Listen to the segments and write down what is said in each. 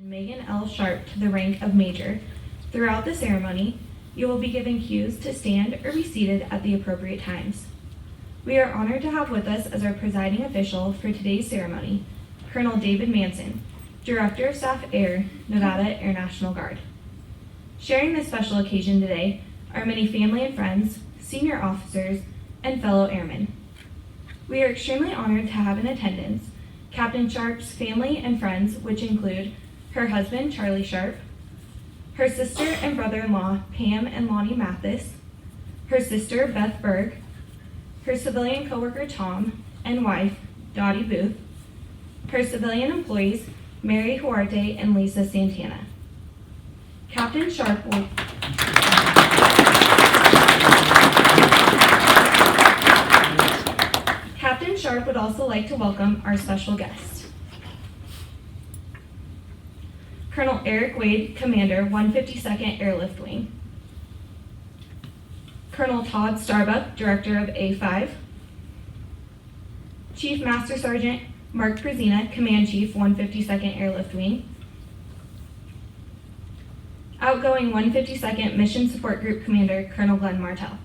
Megan L. Sharp to the rank of Major. Throughout the ceremony, you will be given cues to stand or be seated at the appropriate times. We are honored to have with us as our presiding official for today's ceremony, Colonel David Manson, Director of Staff Air, Nevada Air National Guard. Sharing this special occasion today are many family and friends, senior officers, and fellow airmen. We are extremely honored to have in attendance Captain Sharp's family and friends, which include her husband, Charlie Sharp, her sister and brother-in-law, Pam and Lonnie Mathis, her sister, Beth Berg, her civilian coworker, Tom, and wife, Dottie Booth, her civilian employees, Mary Huarte and Lisa Santana. Captain Sharp will Captain Sharp would also like to welcome our special guest. Colonel Eric Wade, Commander, 152nd Airlift Wing. Colonel Todd Starbuck, Director of A5. Chief Master Sergeant Mark Prezina, Command Chief, 152nd Airlift Wing. Outgoing 152nd Mission Support Group Commander, Colonel Glenn Martell.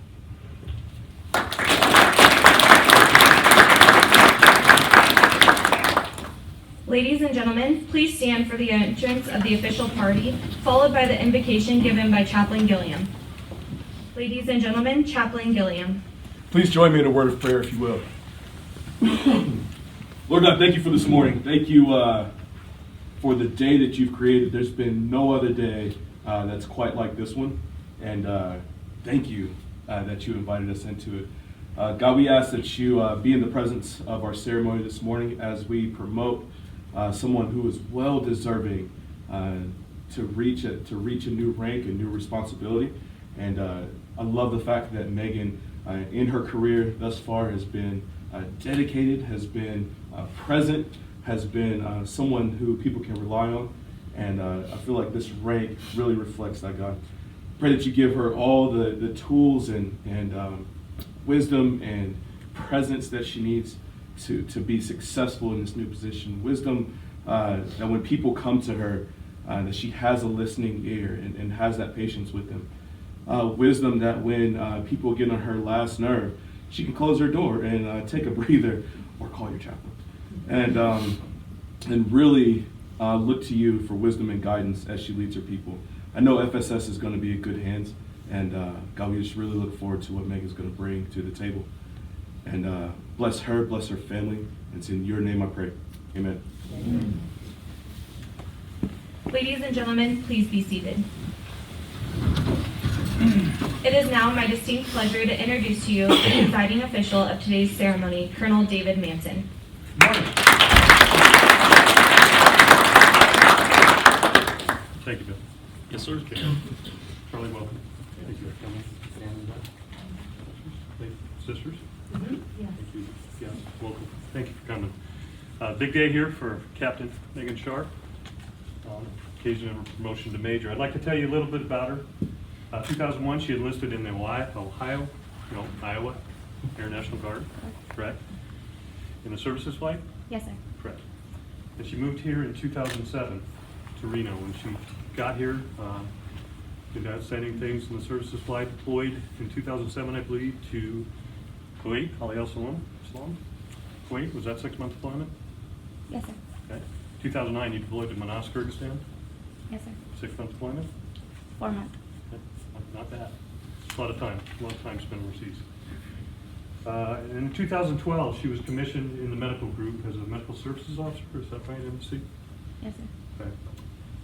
Ladies and gentlemen, please stand for the entrance of the official party, followed by the invocation given by Chaplain Gilliam. Ladies and gentlemen, Chaplain Gilliam. Please join me in a word of prayer, if you will. Lord God, thank you for this morning. Thank you for the day that you've created. There's been no other day that's quite like this one. And thank you that you invited us into it. God, we ask that you be in the presence of our ceremony this morning as we promote someone who is well deserving to reach a new rank and new responsibility. And I love the fact that Megan, in her career thus far, has been dedicated, has been present, has been someone who people can rely on. And I feel like this rank really reflects that, God. Pray that you give her all the tools and wisdom and presence that she needs to be successful in this new position. Wisdom that when people come to her, that she has a listening ear and has that patience with them. Wisdom that when people get on her last nerve, she can close her door and take a breather or call your chaplain. And really look to you for wisdom and guidance as she leads her people. I know FSS is going to be in good hands, and God, we just really look forward to what Megan's going to bring to the table. And bless her, bless her family, and it's in your name I pray. Amen. Amen. Ladies and gentlemen, please be seated. It is now my distinct pleasure to introduce to you the presiding official of today's ceremony, Colonel David Manson. Thank you, Bill. Yes, sir. Charlie, welcome. Thank you for coming. And sisters? Mm-hmm. Yes. Thank you. Yes, welcome. Thank you for coming. Big day here for Captain Megan Sharp on occasion of her promotion to Major. I'd like to tell you a little bit about her. 2001, she enlisted in the Iowa Air National Guard, correct? In the services flight? Yes, sir. Correct. And she moved here in 2007 to Reno. When she got here, did outstanding things in the services flight, deployed in 2007, I believe, to Kuwait, Ali Al Salam. Kuwait, was that 6-month deployment? Yes, sir. Okay. 2009, you deployed to Manas, Kyrgyzstan, Yes, sir. 6-month deployment? 4 months. Okay. Not bad. A lot of time spent overseas. And in 2012, she was commissioned in the medical group as a medical services officer. Is that right, MC? Yes, sir. Okay.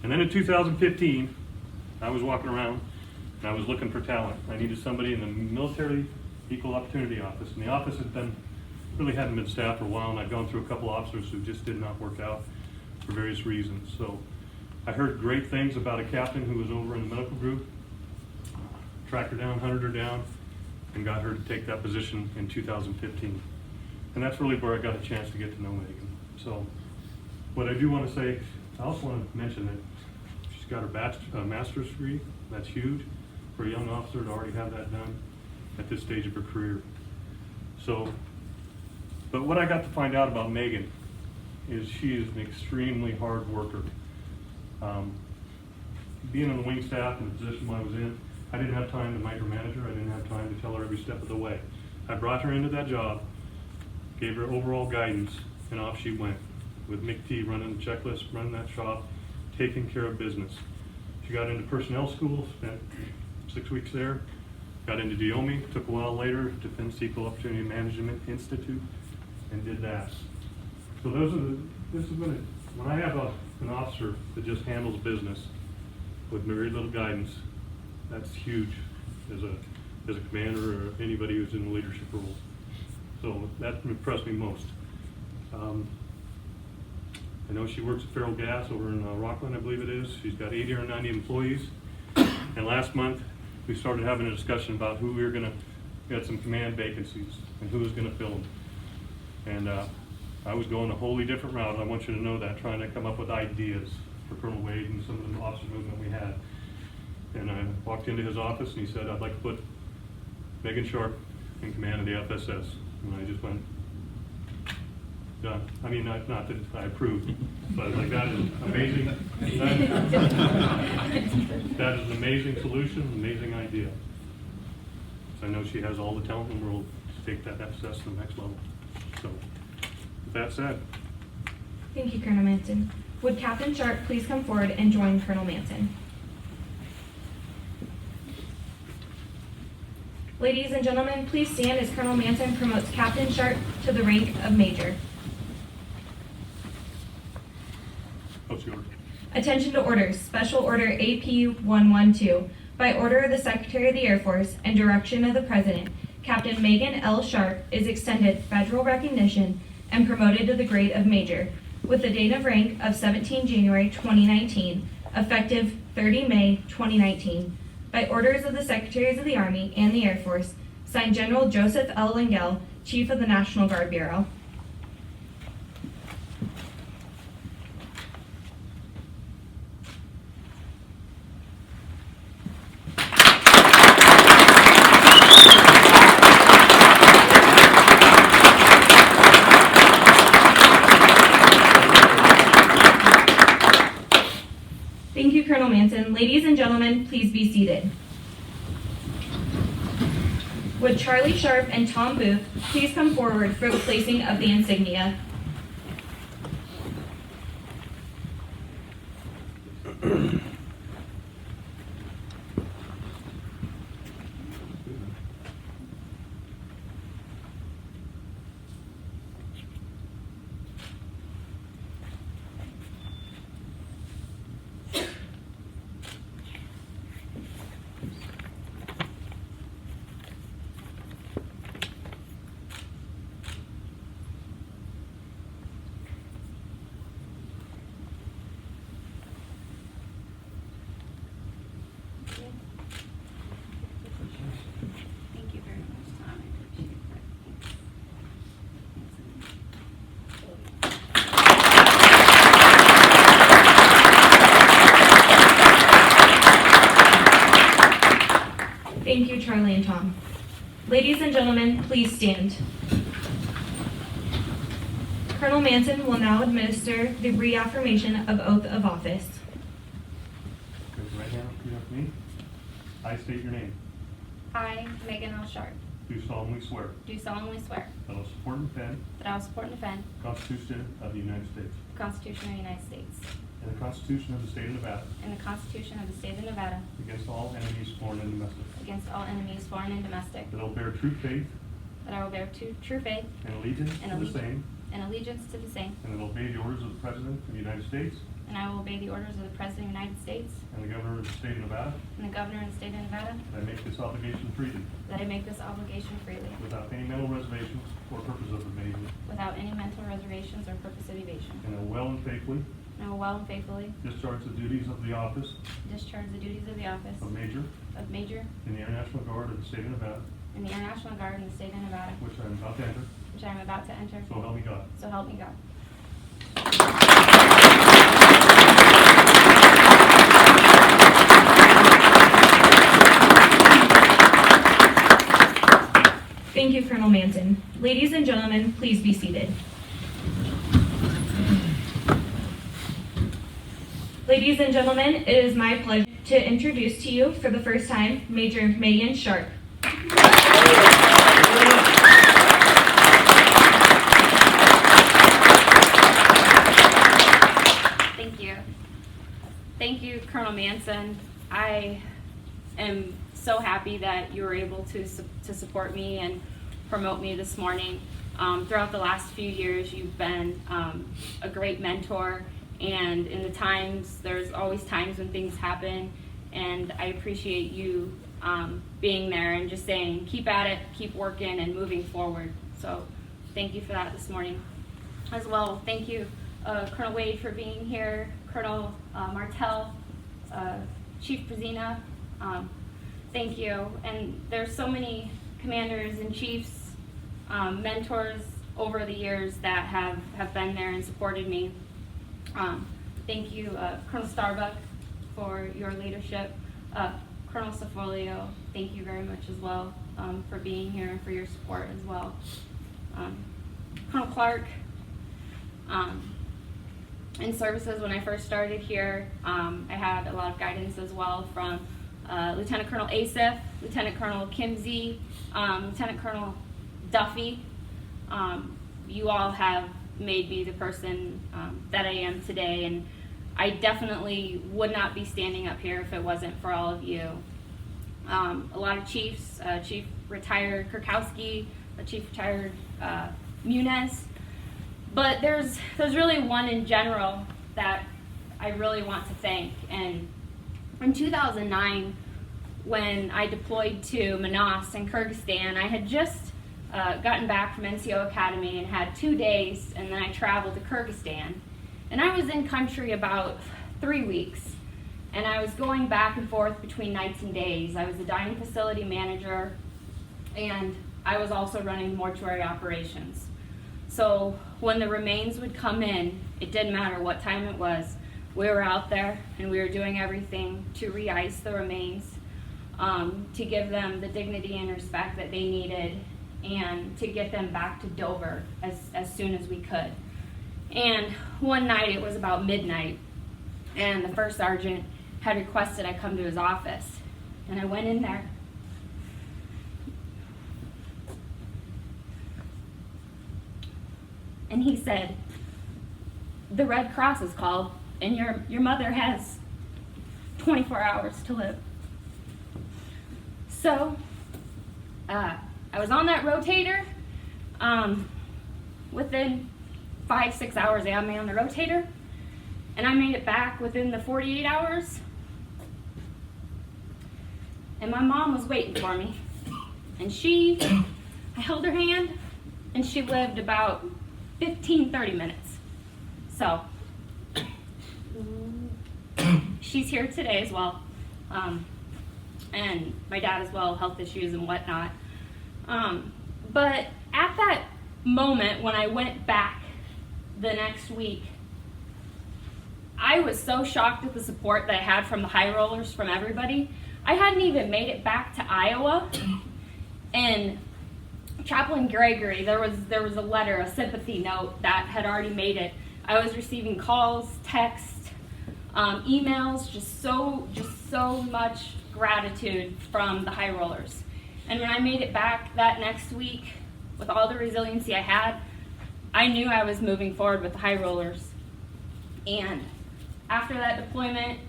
And then in 2015, I was walking around and I was looking for talent. I needed somebody in the military equal opportunity office. And the office really hadn't been staffed for a while, and I'd gone through a couple officers who just did not work out for various reasons. So I heard great things about a captain who was over in the medical group, tracked her down, hunted her down, and got her to take that position in 2015. And that's really where I got a chance to get to know Megan. So what I do want to say, I also want to mention that she's got her master's degree. That's huge for a young officer to already have that done at this stage of her career. So, but what I got to find out about Megan is she is an extremely hard worker. Being on the wing staff in the position I was in, I didn't have time to micromanage her. I didn't have time to tell her every step of the way. I brought her into that job, gave her overall guidance, and off she went. With Mick T running the checklist, running that shop, taking care of business. She got into personnel school, spent 6 weeks there, got into Diomi, took a while later, Defense Equal Opportunity Management Institute, and did that. So when I have an officer that just handles business with very little guidance, that's huge as a commander or anybody who's in a leadership role. So that impressed me most. I know she works at Feral Gas over in Rockland, I believe it is. She's got 80 or 90 employees. And last month, we started having a discussion about who we had some command vacancies and who was gonna fill them. And I was going a wholly different route. I want you to know that, trying to come up with ideas for Colonel Wade and some of the officer movement we had. And I walked into his office and he said, I'd like to put Megan Sharp in command of the FSS. And I just went, done. I mean, not that I approved, but like, that is amazing. That is an amazing solution, amazing idea. So I know she has all the talent in the world to take that FSS to the next level. So, with that said. Thank you, Colonel Manson. Would Captain Sharp please come forward and join Colonel Manson? Ladies and gentlemen, please stand as Colonel Manson promotes Captain Sharp to the rank of Major. What's the order? Attention to orders. Special Order AP 112. By order of the Secretary of the Air Force and direction of the President, Captain Megan L. Sharp is extended federal recognition and promoted to the grade of Major, with the date of rank of 17 January 2019, effective 30 May 2019. By orders of the Secretaries of the Army and the Air Force, signed General Joseph L. Langell, Chief of the National Guard Bureau. Thank you, Colonel Manson. Ladies and gentlemen, please be seated. Would Charlie Sharp and Tom Booth please come forward for the placing of the insignia? Thank you very much, Tom. I appreciate that. Thank you, Charlie and Tom. Ladies and gentlemen, please stand. Colonel Manson will now administer the reaffirmation of oath of office. Raise your right hand, repeat after me. I state your name. I, Megan L. Sharp, Do solemnly swear do solemnly swear that I will support and defend that I will support and defend the Constitution of the United States the Constitution of the United States and the Constitution of the State of Nevada and the Constitution of the State of Nevada against all enemies, foreign and domestic. against all enemies, foreign and domestic, That I will bear true faith that I will bear true faith and allegiance and to the same, and allegiance to the same, and that I will obey the orders of the President of the United States and I will obey the orders of the President of the United States and the Governor of the State of Nevada. and the Governor of the State of Nevada, And I make this obligation freely, that I make this obligation freely, without any mental reservations or purpose of evasion. without any mental reservations or purpose of evasion, And I will well and faithfully and I will well and faithfully discharge the duties of the office discharge the duties of the office of Major of Major in the Air National Guard of the State of Nevada, in the Air National Guard in the State of Nevada, which I am about to enter. which I am about to enter. So help me God. So help me God. Thank you, Colonel Manson. Ladies and gentlemen, please be seated. Ladies and gentlemen, it is my pleasure to introduce to you for the first time Major Megan Sharp. Thank you. Thank you, Colonel Manson. I am so happy that you were able to support me and promote me this morning. Throughout the last few years, you've been a great mentor, and in the times, there's always times when things happen, and I appreciate you being there and just saying, keep at it, keep working, and moving forward. So thank you for that this morning. As well, thank you, Colonel Wade, for being here, Colonel Martell, Chief Brazina, thank you. And there's so many commanders and chiefs, mentors over the years that have been there and supported me. Thank you, Colonel Starbuck, for your leadership. Colonel Safolio, thank you very much as well for being here and for your support as well. Colonel Clark, in services when I first started here, I had a lot of guidance as well from Lieutenant Colonel Asif, Lieutenant Colonel Kimsey, Lieutenant Colonel Duffy. You all have made me the person that I am today, and I definitely would not be standing up here if it wasn't for all of you. A lot of chiefs, Chief Retired Kurkowski, Chief Retired Muniz, but there's really one in general that I really want to thank. And in 2009, when I deployed to Manas in Kyrgyzstan, I had just gotten back from NCO Academy and had 2 days, and then I traveled to Kyrgyzstan. And I was in country about 3 weeks, and I was going back and forth between nights and days. I was the dining facility manager, and I was also running mortuary operations. So when the remains would come in, it didn't matter what time it was, we were out there and we were doing everything to re-ice the remains, to give them the dignity and respect that they needed, and to get them back to Dover as soon as we could. And one night, it was about midnight, and the first sergeant had requested I come to his office. And I went in there. And he said, the Red Cross is called, and your mother has 24 hours to live. So, I was on that rotator. Within 5-6 hours, they had me on the rotator, and I made it back within the 48 hours. And my mom was waiting for me, and I held her hand, and she lived about 15-30 minutes. So she's here today as well, and my dad as well, health issues and whatnot. But at that moment when I went back the next week, I was so shocked at the support that I had from the high rollers, from everybody. I hadn't even made it back to Iowa, and Chaplain Gregory, there was a letter, a sympathy note that had already made it. I was receiving calls, texts, emails, just so much gratitude from the high rollers. And when I made it back that next week, with all the resiliency I had, I knew I was moving forward with the high rollers. And after that deployment,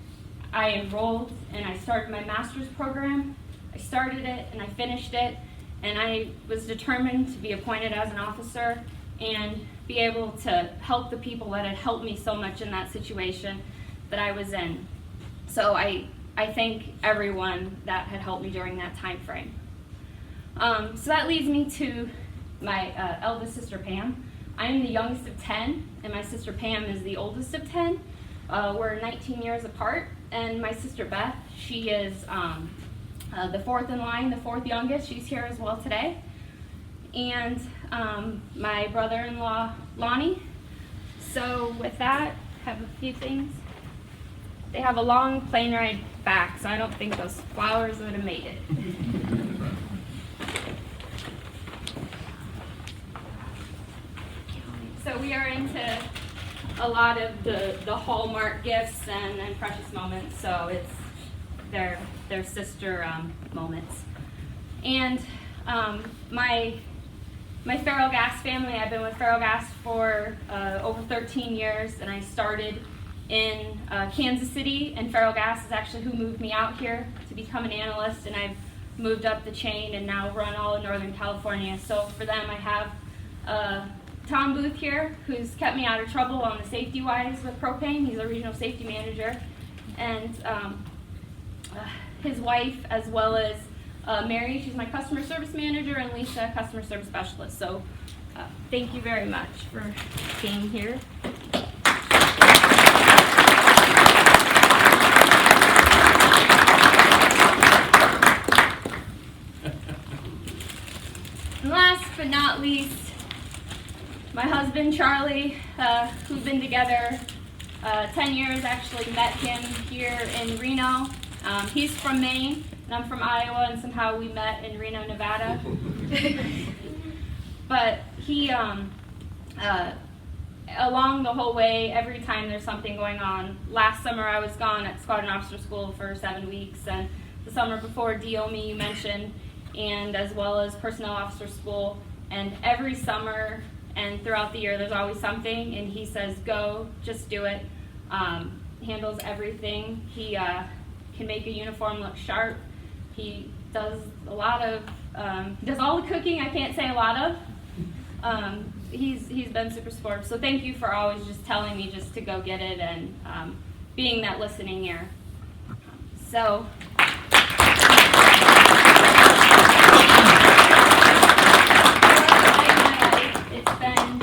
I enrolled and I started my master's program. I started it and I finished it, and I was determined to be appointed as an officer and be able to help the people that had helped me so much in that situation that I was in. So I thank everyone that had helped me during that time frame. So that leads me to my eldest sister, Pam. I am the youngest of 10, and my sister Pam is the oldest of 10. We're 19 years apart, and my sister Beth, she is the fourth in line, the fourth youngest. She's here as well today. And my brother-in-law, Lonnie. So with that, I have a few things. They have a long plane ride back, so I don't think those flowers would have made it. So we are into a lot of the hallmark gifts and precious moments. So it's their sister moments. And my Feral Gas family, I've been with Feral Gas for over 13 years, and I started in Kansas City, and Feral Gas is actually who moved me out here to become an analyst, and I've moved up the chain and now run all of Northern California. So for them, I have Tom Booth here, who's kept me out of trouble on the safety-wise with propane. He's a regional safety manager. And his wife, as well as Mary, she's my customer service manager, and Lisa, customer service specialist. So thank you very much for being here. And last but not least, my husband, Charlie, who've been together 10 years, actually met him here in Reno. He's from Maine, and I'm from Iowa, and somehow we met in Reno, Nevada. But he, along the whole way, every time there's something going on. Last summer I was gone at Squadron Officer School for 7 weeks, and the summer before, DOME you mentioned, and as well as Personnel Officer School. And every summer and throughout the year there's always something, and he says, go, just do it. Handles everything. He can make a uniform look sharp. He does a lot of, does all the cooking, I can't say a lot of. He's been super supportive. So thank you for always just telling me just to go get it and being that listening ear. So. It's been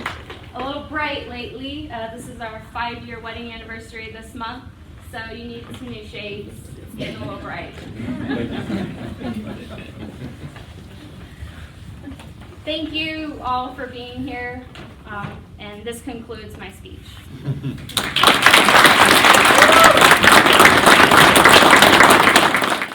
a little bright lately. This is our 5-year wedding anniversary this month, so you need some new shades. It's getting a little bright. Thank you all for being here, and this concludes my speech.